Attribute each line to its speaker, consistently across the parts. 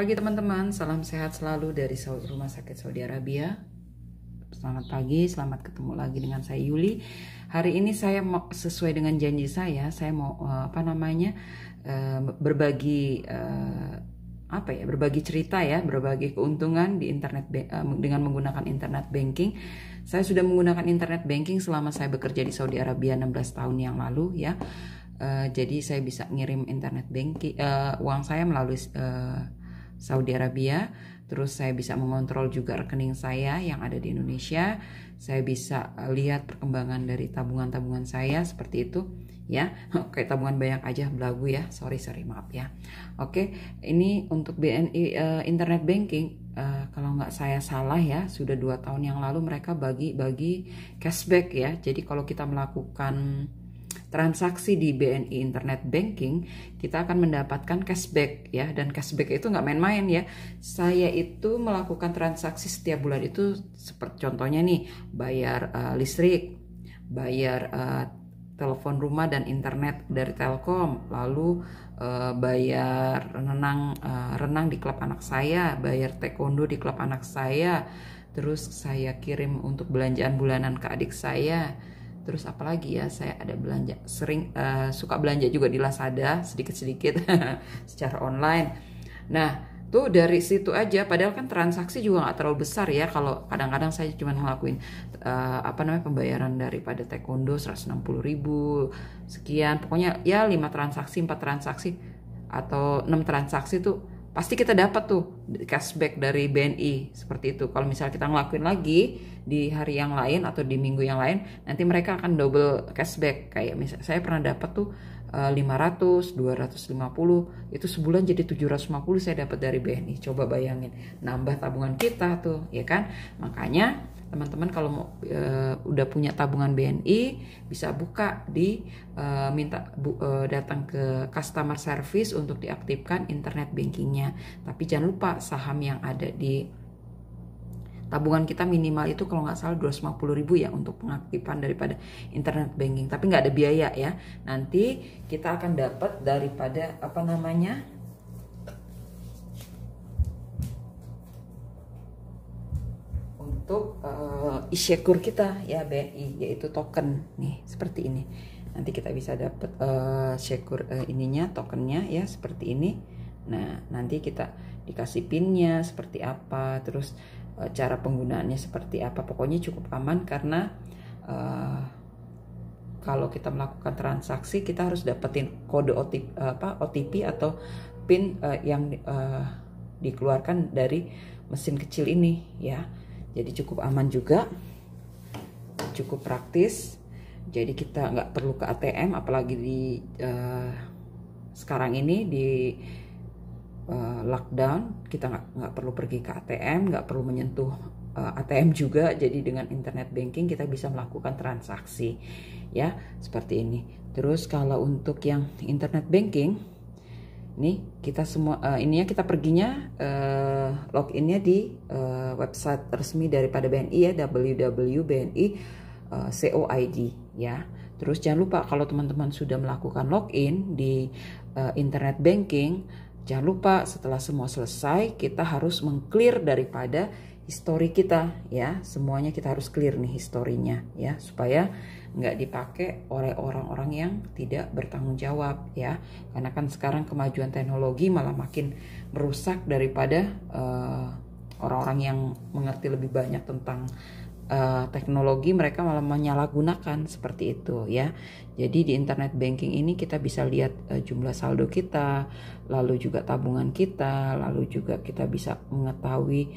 Speaker 1: pagi teman-teman, salam sehat selalu dari Rumah Sakit Saudi Arabia. Selamat pagi, selamat ketemu lagi dengan saya Yuli. Hari ini saya mau sesuai dengan janji saya mau berbagi berbagi cerita ya, berbagi keuntungan di internet dengan menggunakan internet banking. Saya sudah menggunakan internet banking selama saya bekerja di Saudi Arabia 16 tahun yang lalu ya. Jadi saya bisa ngirim internet banking uang saya melalui Saudi Arabia. Terus saya bisa mengontrol juga rekening saya yang ada di Indonesia. Saya bisa lihat perkembangan dari tabungan-tabungan saya seperti itu ya. Oke, tabungan banyak aja belagu ya. Sorry maaf ya. Oke, ini untuk BNI internet banking. Kalau nggak saya salah ya, sudah 2 tahun yang lalu mereka bagi cashback ya. Jadi kalau kita melakukan transaksi di BNI Internet Banking, kita akan mendapatkan cashback ya, dan cashback itu nggak main-main ya. Saya itu melakukan transaksi setiap bulan itu seperti contohnya nih, bayar listrik, bayar telepon rumah dan internet dari Telkom, lalu bayar renang di klub anak saya, bayar taekwondo di klub anak saya, terus saya kirim untuk belanjaan bulanan ke adik saya. Terus apalagi ya, saya ada belanja suka belanja juga di Lazada sedikit-sedikit secara online. Nah tuh dari situ aja, padahal kan transaksi juga nggak terlalu besar ya. Kalau kadang-kadang saya cuma ngelakuin pembayaran daripada taekwondo 160.000 sekian, pokoknya ya 5 transaksi 4 transaksi atau 6 transaksi tuh pasti kita dapat tuh cashback dari BNI seperti itu. Kalau misalnya kita ngelakuin lagi di hari yang lain atau di minggu yang lain, nanti mereka akan double cashback. Kayak misalnya saya pernah dapat tuh 500, 250, itu sebulan jadi 750 saya dapat dari BNI. Coba bayangin, nambah tabungan kita tuh, ya kan? Makanya teman-teman kalau mau udah punya tabungan BNI bisa buka datang ke customer service untuk diaktifkan internet bankingnya. Tapi jangan lupa saham yang ada di tabungan kita minimal itu kalau nggak salah 250.000 ya untuk pengaktifan daripada internet banking. Tapi nggak ada biaya ya. Nanti kita akan dapat daripada untuk isyakur kita ya BNI, yaitu token nih seperti ini. Nanti kita bisa dapat syakur tokennya ya seperti ini. Nah nanti kita dikasih pinnya seperti apa, terus cara penggunaannya seperti apa. Pokoknya cukup aman karena kalau kita melakukan transaksi kita harus dapetin kode OTP atau PIN yang dikeluarkan dari mesin kecil ini ya. Jadi cukup aman juga, cukup praktis. Jadi kita nggak perlu ke ATM, apalagi di sekarang ini di lockdown, kita nggak perlu pergi ke ATM, nggak perlu menyentuh ATM juga. Jadi dengan internet banking kita bisa melakukan transaksi ya seperti ini. Terus kalau untuk yang internet banking nih, kita semua kita perginya loginnya di website resmi daripada BNI ya, www.bni.coid ya. Terus jangan lupa kalau teman-teman sudah melakukan login di internet banking, jangan lupa setelah semua selesai kita harus mengclear daripada histori kita ya. Semuanya kita harus clear nih historinya ya, supaya nggak dipakai oleh orang-orang yang tidak bertanggung jawab ya. Karena kan sekarang kemajuan teknologi malah makin merusak daripada orang-orang yang mengerti lebih banyak tentang teknologi, mereka malah menyalahgunakan seperti itu ya. Jadi di internet banking ini kita bisa lihat jumlah saldo kita, lalu juga tabungan kita, lalu juga kita bisa mengetahui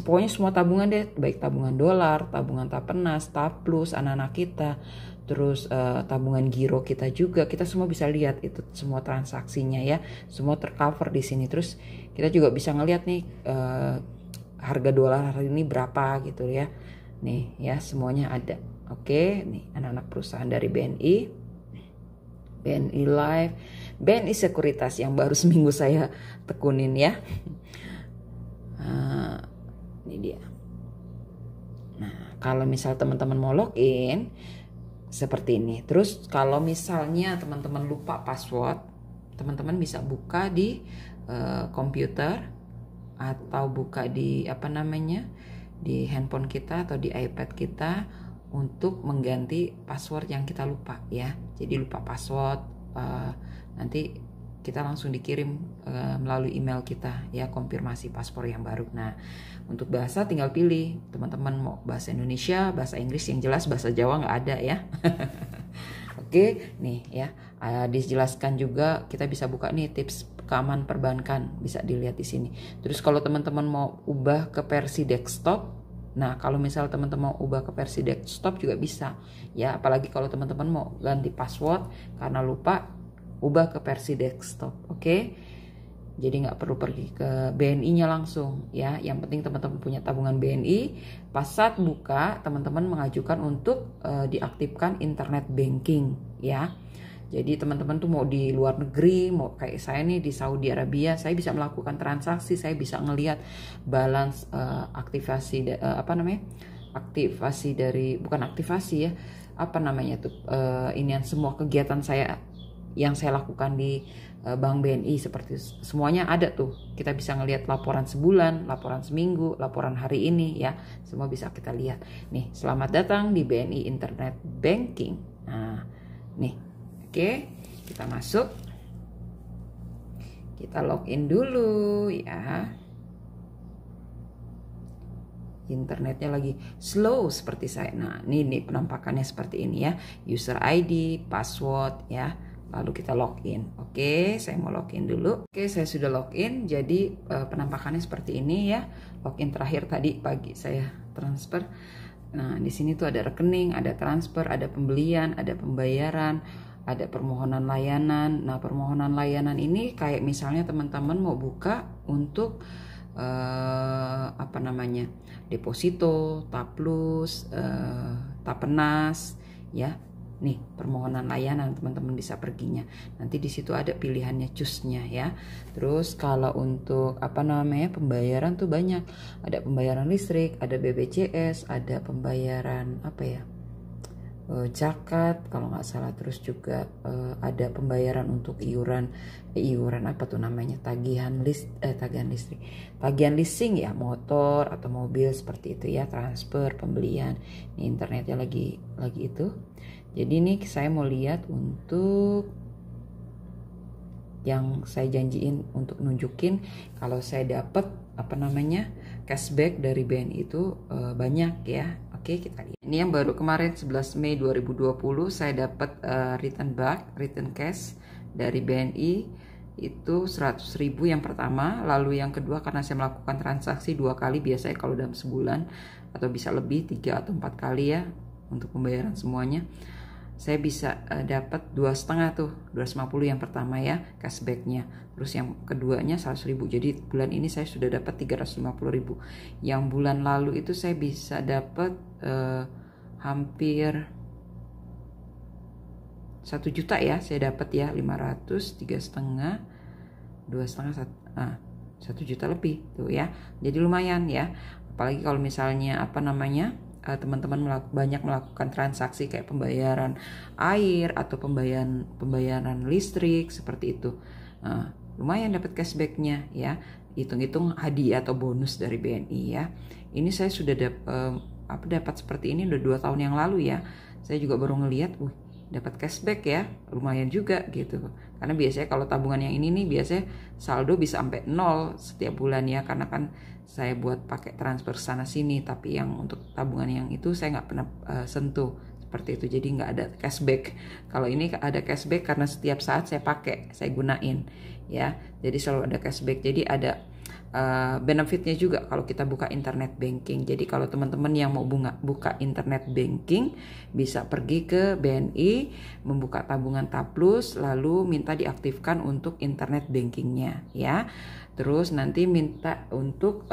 Speaker 1: pokoknya semua tabungan deh, baik tabungan dolar, tabungan Tapenas, Taplus anak-anak kita, terus tabungan giro kita juga, kita semua bisa lihat itu semua transaksinya ya, semua tercover di sini. Terus kita juga bisa ngelihat nih harga dolar hari ini berapa gitu ya. Nih ya, semuanya ada. Oke, nih anak-anak perusahaan dari BNI, BNI Live, BNI Sekuritas yang baru seminggu saya tekunin ya. Ini dia. Nah, kalau misal teman-teman mau login seperti ini. Terus kalau misalnya teman-teman lupa password, teman-teman bisa buka di komputer atau buka di di handphone kita atau di iPad kita untuk mengganti password yang kita lupa ya. Jadi lupa password, nanti kita langsung dikirim melalui email kita ya, konfirmasi paspor yang baru. Nah, untuk bahasa tinggal pilih, teman-teman mau bahasa Indonesia, bahasa Inggris, yang jelas bahasa Jawa nggak ada ya. Oke, nih ya, dijelaskan juga kita bisa buka nih tips keamanan perbankan, bisa dilihat di sini. Terus kalau teman-teman mau ubah ke versi desktop, nah kalau misal teman-teman mau ubah ke versi desktop juga bisa ya, apalagi kalau teman-teman mau ganti password karena lupa, ubah ke versi desktop. Oke, jadi nggak perlu pergi ke BNI-nya langsung ya. Yang penting teman-teman punya tabungan BNI. Pas saat buka, teman-teman mengajukan untuk diaktifkan internet banking ya. Jadi teman-teman tuh mau di luar negeri, mau kayak saya nih di Saudi Arabia, saya bisa melakukan transaksi, saya bisa ngelihat balance aktivasi aktivasi dari, bukan aktivasi ya, inian semua kegiatan saya yang saya lakukan di Bank BNI, seperti semuanya ada tuh. Kita bisa ngelihat laporan sebulan, laporan seminggu, laporan hari ini ya. Semua bisa kita lihat. Nih, selamat datang di BNI Internet Banking. Nah, nih. Oke, kita masuk. Kita login dulu ya. Internetnya lagi slow seperti saya. Nah, ini penampakannya seperti ini ya. User ID, password ya. Lalu kita login. Oke, saya mau login dulu. Oke, saya sudah login. Jadi penampakannya seperti ini ya. Login terakhir tadi pagi saya transfer. Nah, di sini tuh ada rekening, ada transfer, ada pembelian, ada pembayaran, ada permohonan layanan. Nah, permohonan layanan ini kayak misalnya teman-teman mau buka untuk deposito, taplus, tapenas ya. Nih, permohonan layanan teman-teman bisa perginya. Nanti di situ ada pilihannya, choose-nya ya. Terus kalau untuk pembayaran tuh banyak. Ada pembayaran listrik, ada BPJS, ada pembayaran zakat kalau nggak salah. Terus juga ada pembayaran untuk iuran tagihan listrik, tagihan leasing ya, motor atau mobil seperti itu ya, transfer, pembelian. Ini internetnya lagi itu. Jadi nih saya mau lihat untuk yang saya janjiin untuk nunjukin kalau saya dapat cashback dari BNI itu banyak ya. Oke, kita lihat. Ini yang baru kemarin 11 Mei 2020 saya dapat return cash dari BNI itu 100.000 yang pertama. Lalu yang kedua, karena saya melakukan transaksi 2 kali, biasanya kalau dalam sebulan atau bisa lebih 3 atau 4 kali ya untuk pembayaran semuanya, saya bisa dapat 2,5 tuh, 250 yang pertama ya cashbacknya. Terus yang keduanya 100.000. Jadi bulan ini saya sudah dapat 350.000. Yang bulan lalu itu saya bisa dapat hampir 1 juta ya. Saya dapat ya 500, 3,5, 2,5, 1 juta lebih tuh ya. Jadi lumayan ya. Apalagi kalau misalnya teman-teman banyak melakukan transaksi kayak pembayaran air atau pembayaran listrik seperti itu, lumayan dapat cashbacknya ya. Hitung-hitung hadiah atau bonus dari BNI ya. Ini saya sudah dapat seperti ini udah 2 tahun yang lalu ya. Saya juga baru ngelihat, dapat cashback ya, lumayan juga gitu. Karena biasanya kalau tabungan yang ini nih biasanya saldo bisa sampai 0 setiap bulan ya, karena kan saya buat pakai transfer sana sini. Tapi yang untuk tabungan yang itu saya nggak pernah sentuh seperti itu, jadi nggak ada cashback. Kalau ini ada cashback karena setiap saat saya pakai, saya gunain ya. Jadi selalu ada cashback. Jadi ada benefitnya juga kalau kita buka internet banking. Jadi kalau teman-teman yang mau buka internet banking bisa pergi ke BNI, membuka tabungan taplus, lalu minta diaktifkan untuk internet bankingnya ya. Terus nanti minta untuk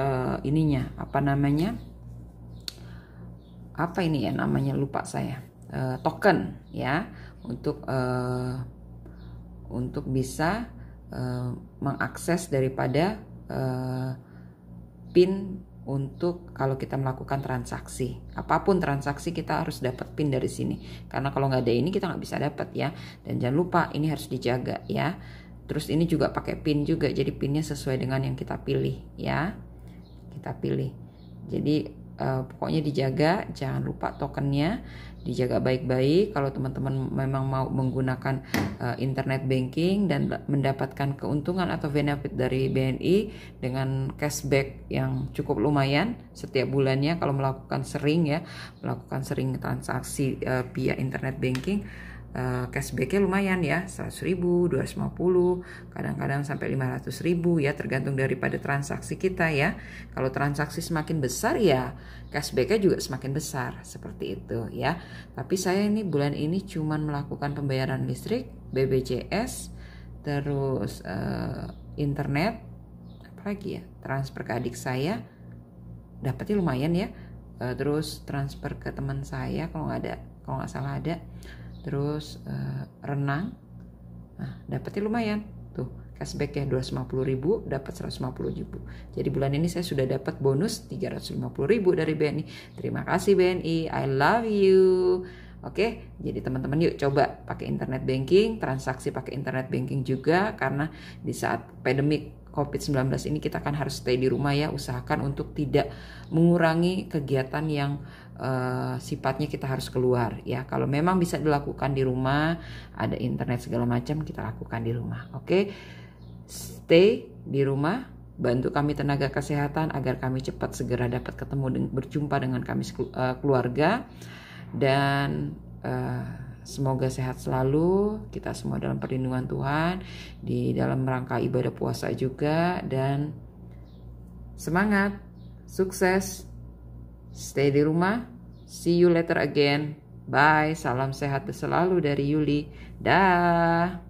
Speaker 1: lupa saya, token ya, untuk bisa mengakses daripada PIN untuk kalau kita melakukan transaksi. Apapun transaksi kita harus dapat PIN dari sini. Karena kalau nggak ada ini kita nggak bisa dapat ya. Dan jangan lupa ini harus dijaga ya. Terus ini juga pakai pin juga, jadi pinnya sesuai dengan yang kita pilih ya. Kita pilih. Jadi pokoknya dijaga, jangan lupa tokennya, dijaga baik-baik. Kalau teman-teman memang mau menggunakan internet banking dan mendapatkan keuntungan atau benefit dari BNI dengan cashback yang cukup lumayan setiap bulannya kalau melakukan sering transaksi via internet banking, cashbacknya lumayan ya, 100.000, 250, kadang-kadang sampai 500.000 ya, tergantung daripada transaksi kita ya. Kalau transaksi semakin besar ya cashbacknya juga semakin besar, seperti itu ya. Tapi saya ini bulan ini cuman melakukan pembayaran listrik, BPJS, terus internet, apalagi ya, transfer ke adik saya, dapatnya lumayan ya. Terus transfer ke teman saya kalau nggak salah ada. Terus renang, nah dapatnya lumayan tuh, cashback ya 250.000 dapat 150.000. Jadi bulan ini saya sudah dapat bonus 350.000 dari BNI. Terima kasih BNI, I love you. Oke, jadi teman-teman yuk coba pakai internet banking, transaksi pakai internet banking juga, karena di saat pandemik COVID-19 ini kita kan harus stay di rumah ya. Usahakan untuk tidak mengurangi kegiatan yang sifatnya kita harus keluar ya. Kalau memang bisa dilakukan di rumah, ada internet segala macam, kita lakukan di rumah. Oke, stay di rumah, bantu kami tenaga kesehatan agar kami cepat segera dapat ketemu berjumpa dengan kami keluarga, dan semoga sehat selalu, kita semua dalam perlindungan Tuhan, di dalam rangka ibadah puasa juga, dan semangat, sukses, stay di rumah, see you later again, bye, salam sehat selalu dari Yuli, dah.